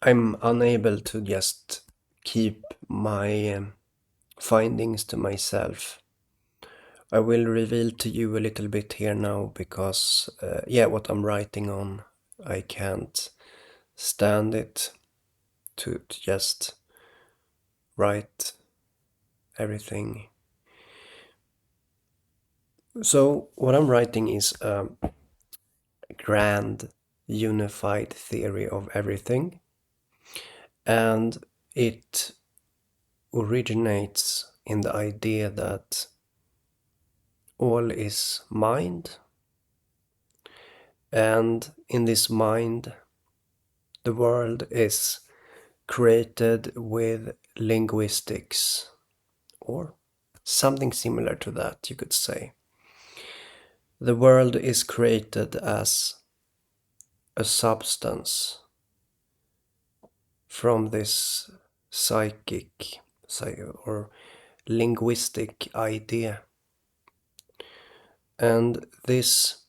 I'm unable to just keep my findings to myself. I will reveal to you a little bit here now because, what I'm writing on, I can't stand it to just write everything. So, what I'm writing is a grand, unified theory of everything, and it originates in the idea that all is mind, and in this mind, the world is created with linguistics, or something similar to that, you could say. The world is created as a substance from this psychic or linguistic idea. And this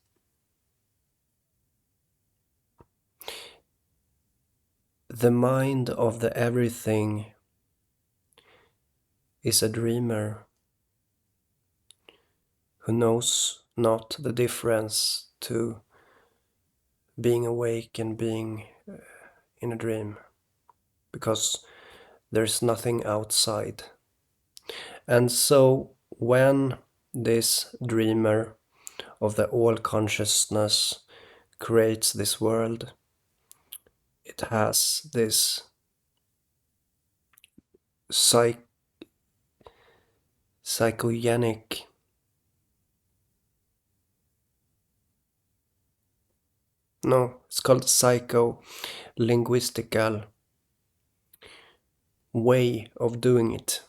the mind of the everything is a dreamer who knows not the difference to being awake and being in a dream, because there's nothing outside. And so when this dreamer of the all consciousness creates this world, it has this psychogenic no, it's called psycho-linguistical way of doing it.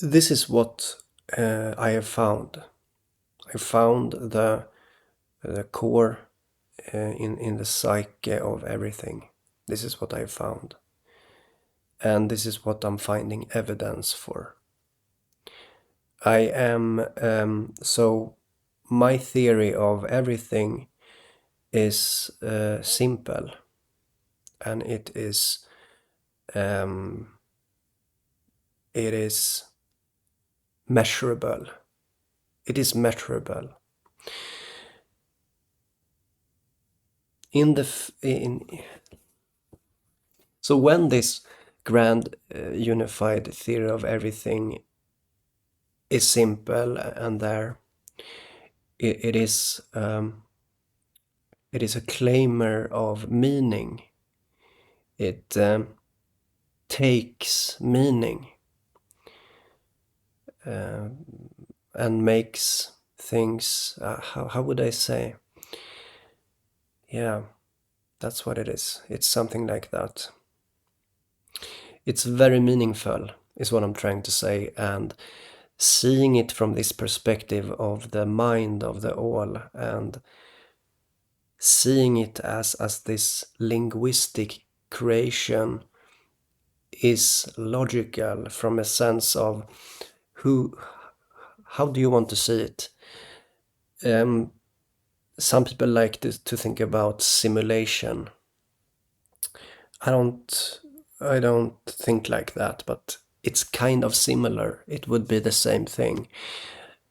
This is what I have found. I found the core in the psyche of everything. This is what I found. And this is what I'm finding evidence for. So my theory of everything is simple, and it is measurable. It is measurable. So when this grand unified theory of everything is simple and there, it is a claimer of meaning. It takes meaning and makes things. How would I say? Yeah, that's what it is. It's something like that. It's very meaningful, is what I'm trying to say, and seeing it from this perspective of the mind of the all, and seeing it as this linguistic creation is logical from a sense of how do you want to see it? Some people like to think about simulation. I don't think like that, but it's kind of similar. It would be the same thing.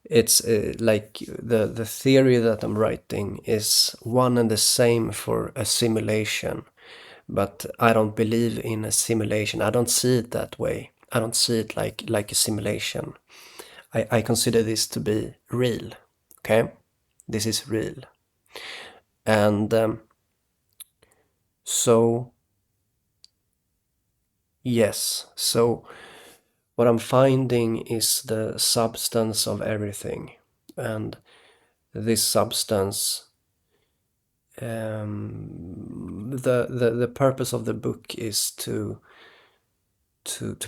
It's like the theory that I'm writing is one and the same for a simulation, but I don't believe in a simulation. I don't see it that way. I don't see it like a simulation. I consider this to be real. Okay, this is real, and so yes. So what I'm finding is the substance of everything, and this substance. The purpose of the book is to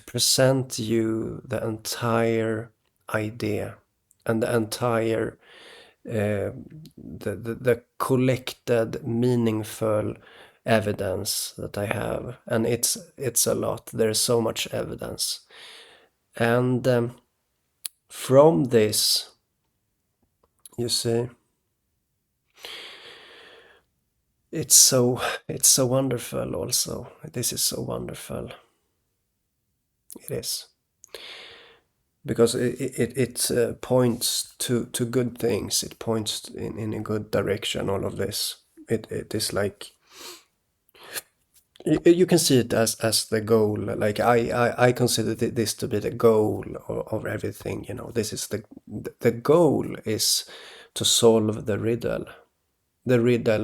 present you the entire idea and the entire the collected meaningful evidence that I have, and it's a lot. There's so much evidence, and from this, you see, it's so it's so wonderful also. This is so wonderful. It is. Because it points to good things. It points in a good direction, all of this. It is like you can see it as the goal. Like I consider this to be the goal of everything. You know, this is the goal is to solve the riddle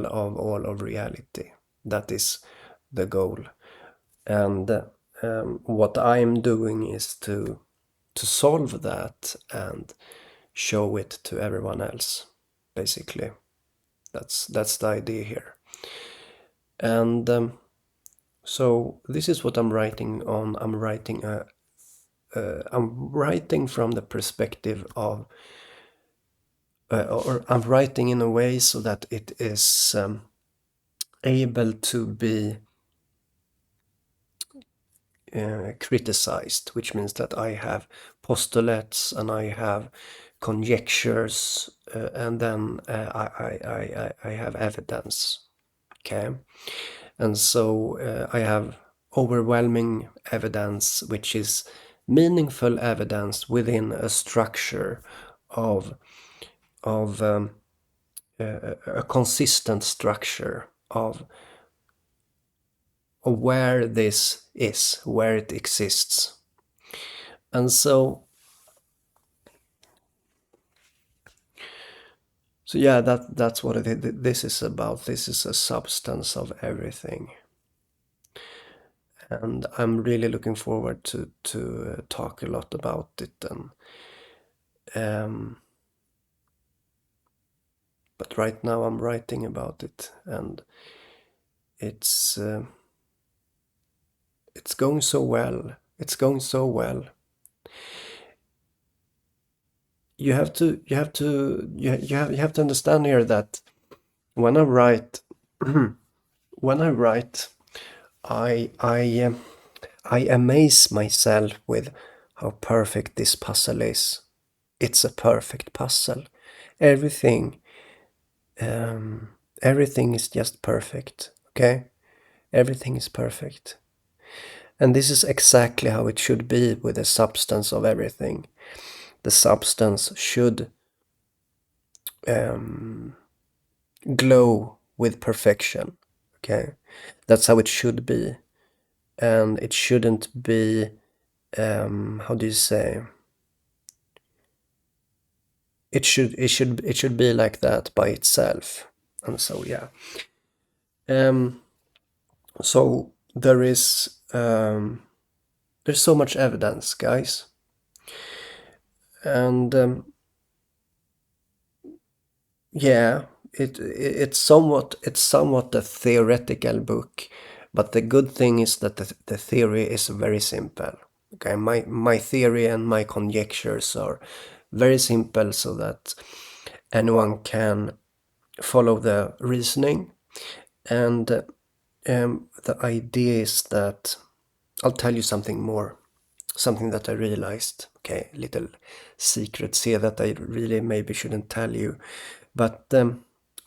of all of reality. That is the goal. And what I'm doing is to solve that and show it to everyone else. Basically, that's the idea here. And so this is what I'm writing on. I'm writing from the perspective of, or I'm writing in a way so that it is able to be criticized, which means that I have postulates and I have conjectures, and then I have evidence. Okay, and so I have overwhelming evidence, which is meaningful evidence within a structure of a consistent structure of where this is, where it exists. And so yeah, that's what this is about. This is a substance of everything. And I'm really looking forward to talk a lot about it. And but right now I'm writing about it, and it's going so well. It's going so well. You have to understand here that when I write, when I write, I amaze myself with how perfect this puzzle is. It's a perfect puzzle. Everything, everything is just perfect. Okay, everything is perfect, and this is exactly how it should be with the substance of everything. The substance should glow with perfection. Okay, that's how it should be, and it shouldn't be. How do you say? It should be like that by itself. And so yeah. Um, so there's so much evidence, guys, and yeah, it's somewhat a theoretical book, but the good thing is that the theory is very simple. Okay, my theory and my conjectures are very simple, so that anyone can follow the reasoning. And the idea is that I'll tell you something more, something that I realized. Okay, little secrets here that I really maybe shouldn't tell you, but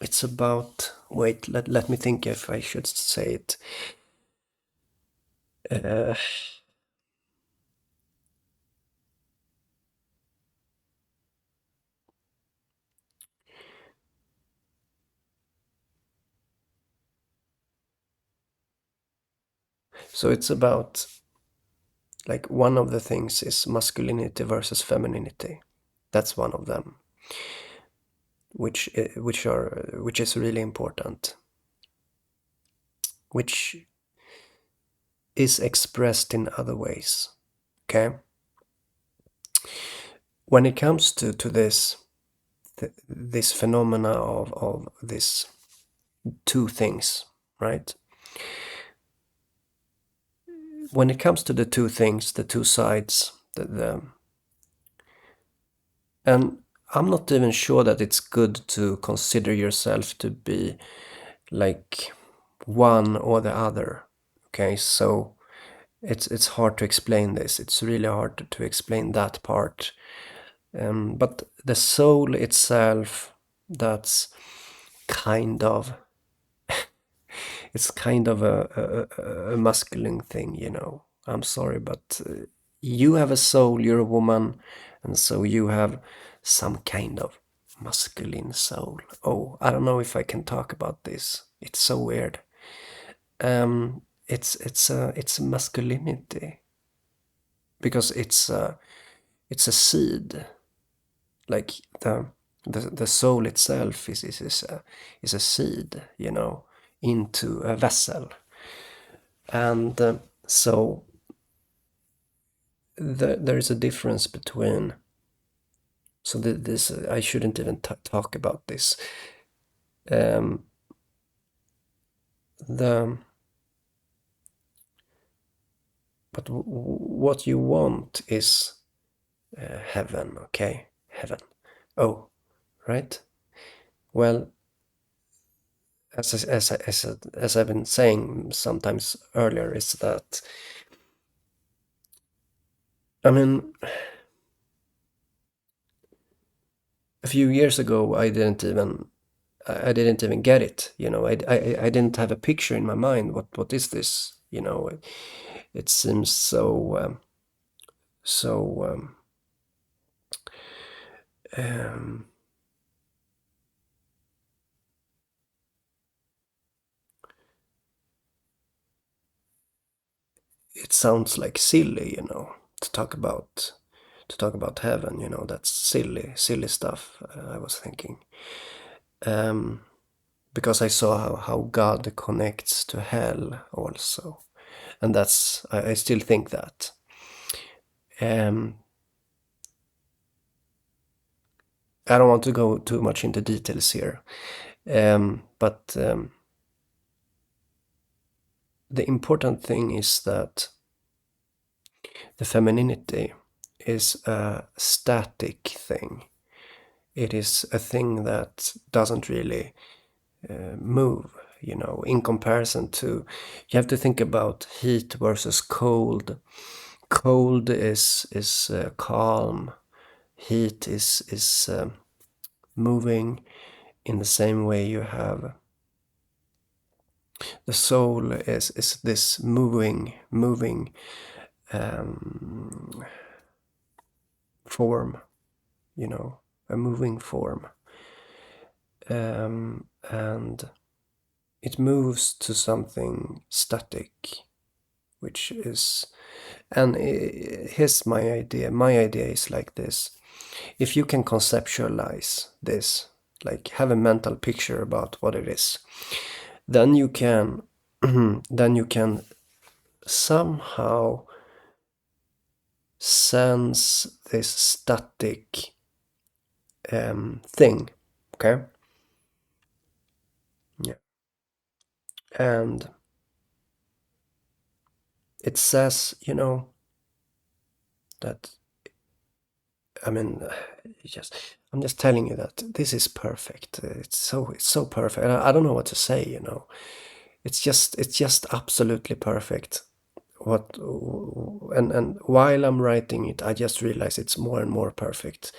it's about. Wait, let me think if I should say it. Uh, so it's about, like, one of the things is masculinity versus femininity. That's one of them, which is really important, which is expressed in other ways. Okay, when it comes to this phenomena of this two things, right? When it comes to the two things, the two sides, and I'm not even sure that it's good to consider yourself to be like one or the other. Okay, so it's hard to explain this. It's really hard to explain that part. But the soul itself, that's kind of it's kind of a masculine thing, you know. I'm sorry, but you have a soul, you're a woman, and so you have some kind of masculine soul. Oh, I don't know if I can talk about this. It's so weird. It's masculinity because it's a seed, like the soul itself is a seed, you know, into a vessel. And so there is a difference between, so this I shouldn't even talk about this. um, the but what you want is heaven, okay, heaven. Oh, right. Well, as I've been saying sometimes earlier, is that, I mean, a few years ago I didn't even get it. You know, I didn't have a picture in my mind. What is this? You know, it seems so um, it sounds like silly, you know, to talk about heaven. You know, that's silly stuff. I was thinking, um, because I saw how God connects to hell also, and that's I still think that. Um, I don't want to go too much into details here, but the important thing is that the femininity is a static thing. It is a thing that doesn't really move, you know, in comparison to, you have to think about heat versus cold. Cold is calm. Heat is moving. In the same way, you have the soul is this moving um, form, you know, a moving form, and it moves to something static, which is, and here's my idea. My idea is like this: if you can conceptualize this, like have a mental picture about what it is, then you can then you can somehow sense this static thing, okay? Yeah. And it says, you know, that, I mean, I'm just telling you that this is perfect. It's so perfect. I don't know what to say, you know. It's just absolutely perfect. What and while I'm writing it, I just realize it's more and more perfect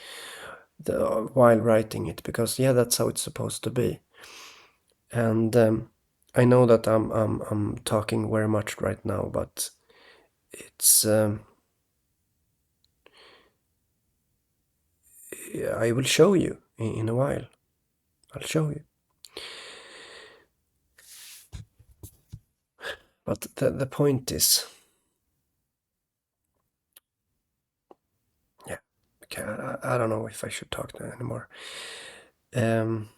while writing it, because yeah, that's how it's supposed to be. And I know that I'm talking very much right now, but it's I will show you in a while. I'll show you. But the point is, yeah, okay, I don't know if I should talk anymore. Um,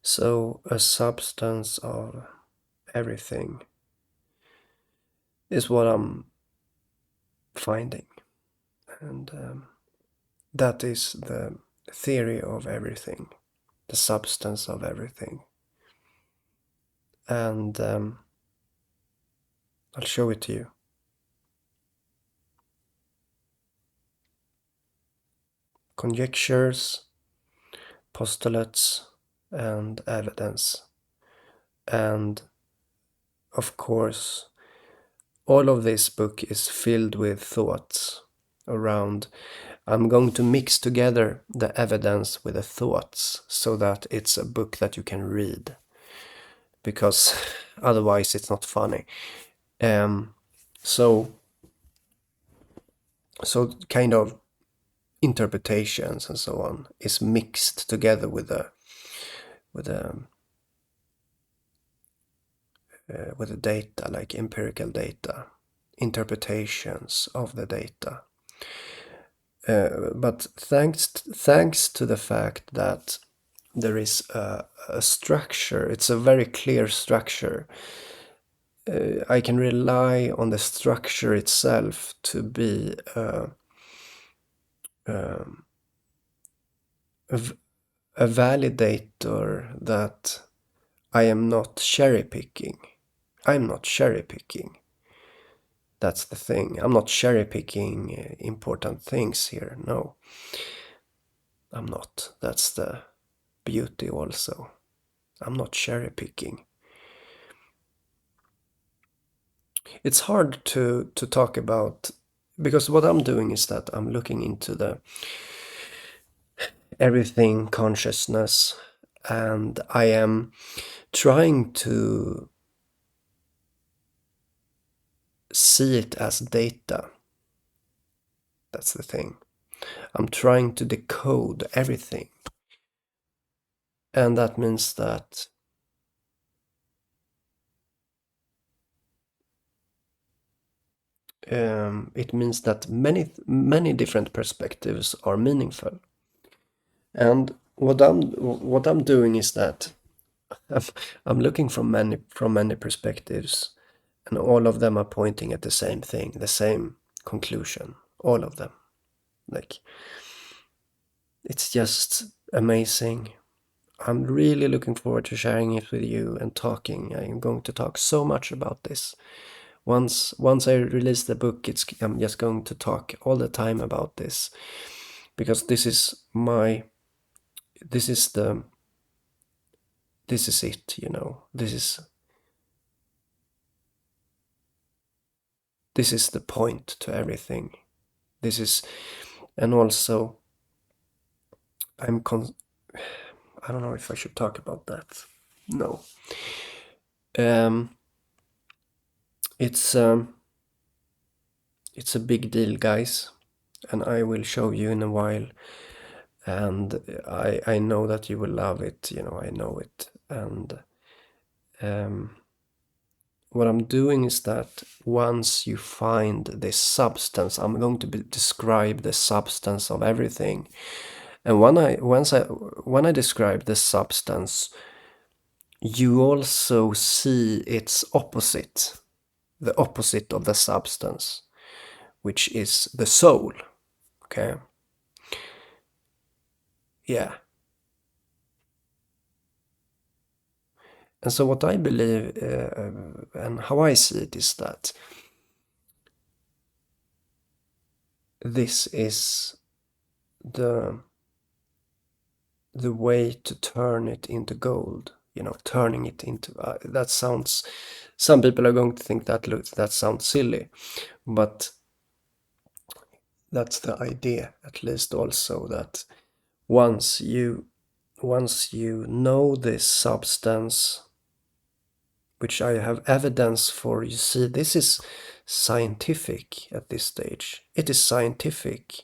so a substance of everything is what I'm finding, and that is the theory of everything, the substance of everything, and I'll show it to you. Conjectures, postulates, and evidence. And of course, all of this book is filled with thoughts around I'm going to mix together the evidence with the thoughts so that it's a book that you can read, because otherwise it's not funny. So kind of interpretations and so on is mixed together with the data, like empirical data, interpretations of the data. But thanks to the fact that there is a structure, it's a very clear structure. I can rely on the structure itself to be a validator that I am not cherry picking. I'm not cherry picking. That's the thing. I'm not cherry picking important things here. No, I'm not. That's the beauty also. I'm not cherry picking. It's hard to talk about, because what I'm doing is that I'm looking into the everything consciousness, and I am trying to see it as data. That's the thing. I'm trying to decode everything. And that means that it means that many different perspectives are meaningful. And what I'm doing is that I'm looking from many perspectives, and all of them are pointing at the same thing, the same conclusion. All of them. Like, it's just amazing. I'm really looking forward to sharing it with you and talking. I'm going to talk so much about this. Once I release the book, I'm just going to talk all the time about this, because this is it, you know. This is the point to everything. And also I don't know if I should talk about that. No. It's a big deal, guys, and I will show you in a while. And I know that you will love it, you know, I know it. And what I'm doing is that once you find this substance, I'm going to describe the substance of everything. And when I describe the substance, you also see its opposite, the opposite of the substance, which is the soul. Okay? Yeah. And so what I believe and how I see it is that this is the way to turn it into gold. You know, turning it into that sounds. Some people are going to think that sounds silly, but that's the idea, at least. Also, that once you know this substance, which I have evidence for, you see, this is scientific at this stage. It is scientific.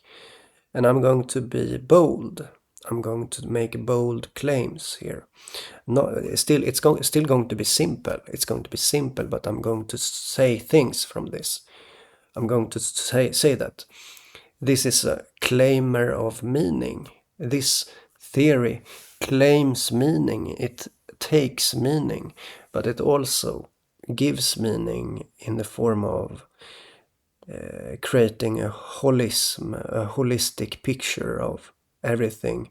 And I'm going to be bold. I'm going to make bold claims here. It's still going to be simple. It's going to be simple, but I'm going to say things from this. I'm going to say that this is a claimer of meaning. This theory claims meaning. It takes meaning, but it also gives meaning in the form of creating a holistic picture of everything,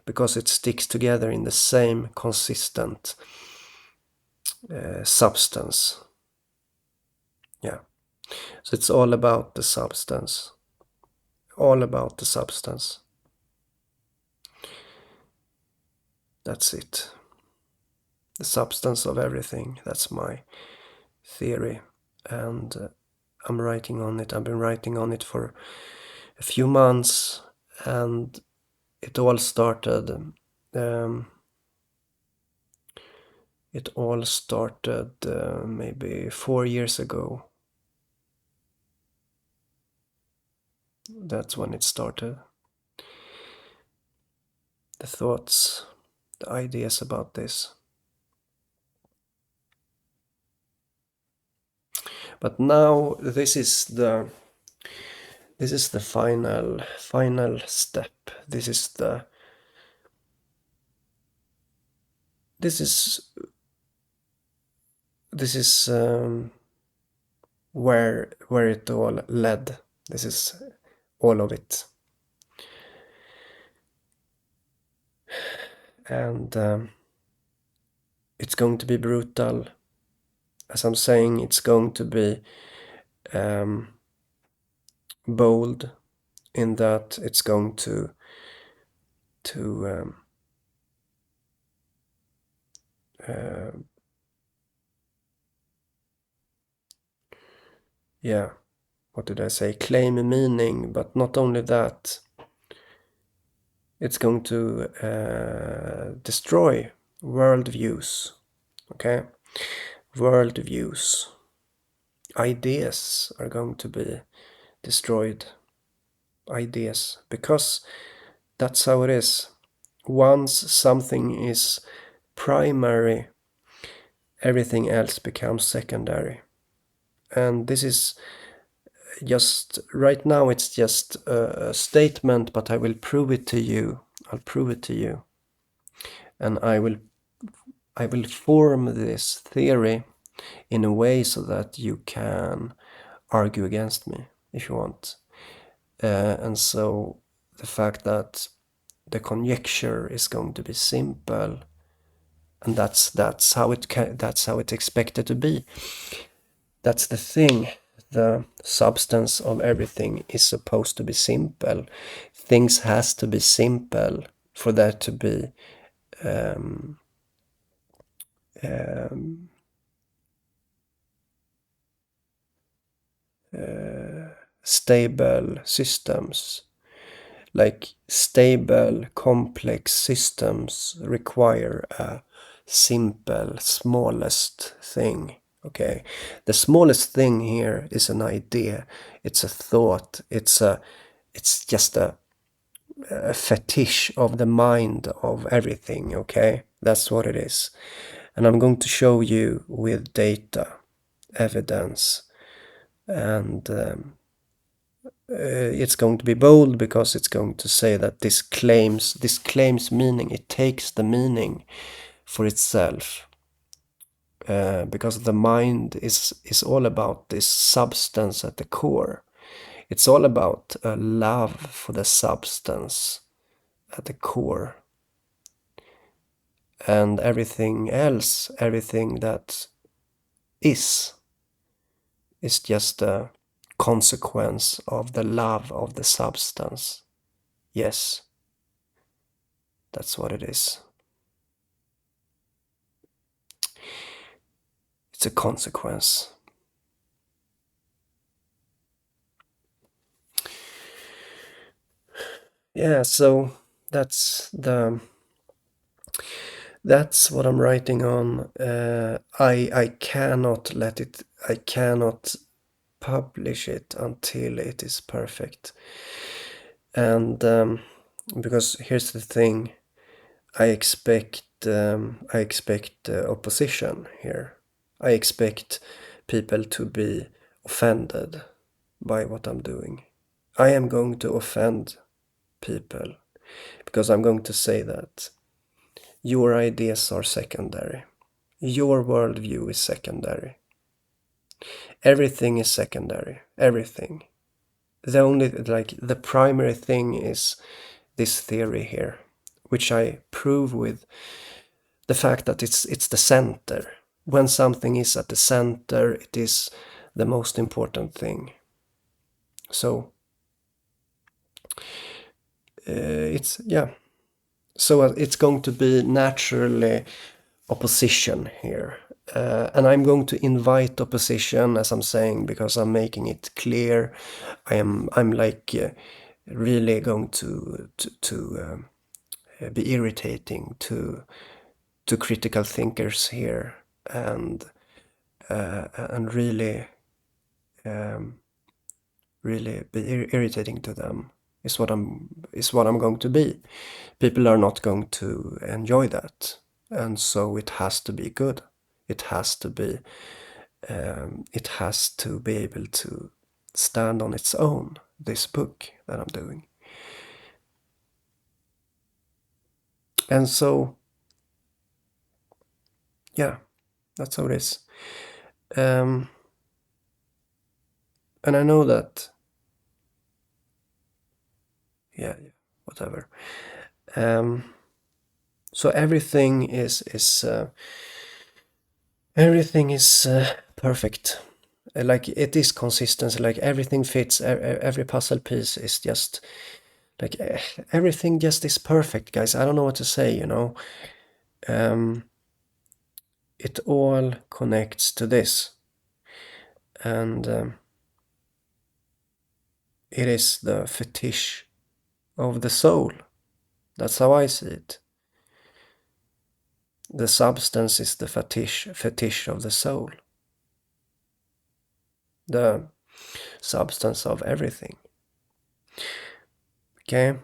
because it sticks together in the same consistent substance. Yeah. So it's all about the substance. All about the substance. That's it. The substance of everything. That's my theory. And I'm writing on it. I've been writing on it for a few months. And it all started maybe 4 years ago. That's when it started. The thoughts, the ideas about this. But now this is the final step. This is where it all led. This is all of it. And it's going to be brutal. As I'm saying, it's going to be bold in that it's going to what did I say? Claim a meaning, but not only that. It's going to destroy worldviews. Okay? Worldviews. Ideas are going to be destroyed. Ideas. Because that's how it is. Once something is primary, everything else becomes secondary. And this is just, right now it's just a statement, but I will prove it to you. I'll prove it to you. And I will form this theory in a way so that you can argue against me if you want. And so the fact that the conjecture is going to be simple, and that's how it's expected to be. That's the thing. The substance of everything is supposed to be simple. Things has to be simple for there to be stable systems. Like stable, complex systems require a simple, smallest thing. Okay, the smallest thing here is an idea. It's a thought. It's just a fetish of the mind of everything. Okay, that's what it is. And I'm going to show you with data, evidence, and it's going to be bold because it's going to say that this claims meaning. It takes the meaning for itself. Because the mind is all about this substance at the core. It's all about a love for the substance at the core. And everything else, everything that is just a consequence of the love of the substance. Yes, that's what it is. It's a consequence. Yeah, so that's what I'm writing on. I cannot publish it until it is perfect. And because here's the thing, I expect opposition here. I expect people to be offended by what I'm doing. I am going to offend people because I'm going to say that your ideas are secondary. Your worldview is secondary. Everything is secondary. Everything. The primary thing is this theory here, which I prove with the fact that it's the center. When something is at the center, it is the most important thing. So so it's going to be naturally opposition here. And I'm going to invite opposition, as I'm saying, because I'm making it clear. I'm like really going to be irritating to critical thinkers here, and um, really be irritating to them is what I'm going to be. People are not going to enjoy that, and so it has to be good. It has to be able to stand on its own. This book that I'm doing, and so yeah, that's how it is. Um, and I know that, yeah, whatever. Um, so everything is perfect. Like it is consistency. Like everything fits. Every puzzle piece is just like everything just is perfect, guys. I don't know what to say. Um, it all connects to this, and it is the fetish of the soul. That's how I see it. The substance is the fetish of the soul. The substance of everything. Okay?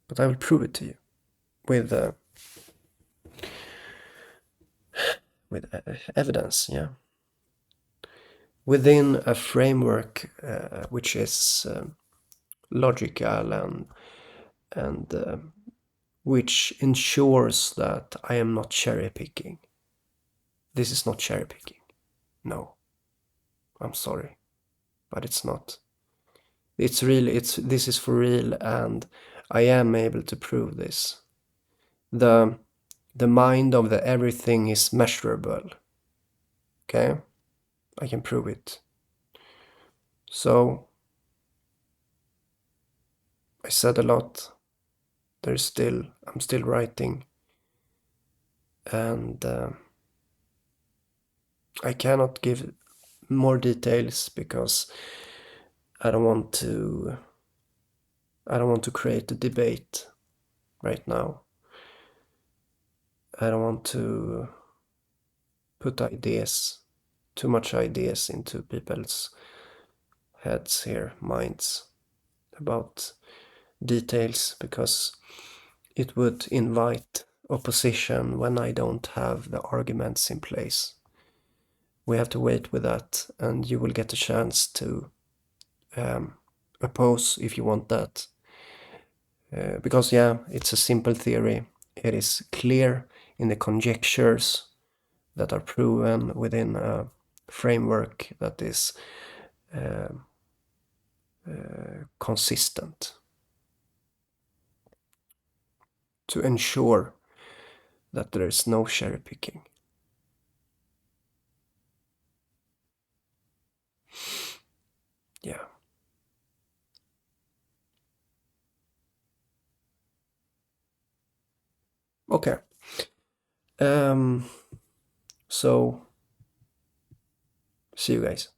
But I will prove it to you with evidence, yeah. Within a framework which is logical and which ensures that I am not cherry picking. This is not cherry picking. No, I'm sorry, but it's not. This is for real, and I am able to prove this. The the mind of the everything is measurable. Okay, I can prove it. So I said a lot. I'm still writing, and I cannot give more details because I don't want to. I don't want to create a debate right now. I don't want to put too much ideas into people's heads here, minds, about details, because it would invite opposition when I don't have the arguments in place. We have to wait with that, and you will get a chance to oppose if you want that. Because, yeah, it's a simple theory. It is clear in the conjectures that are proven within a framework that is consistent to ensure that there is no cherry picking. Yeah. Okay. So, see you guys.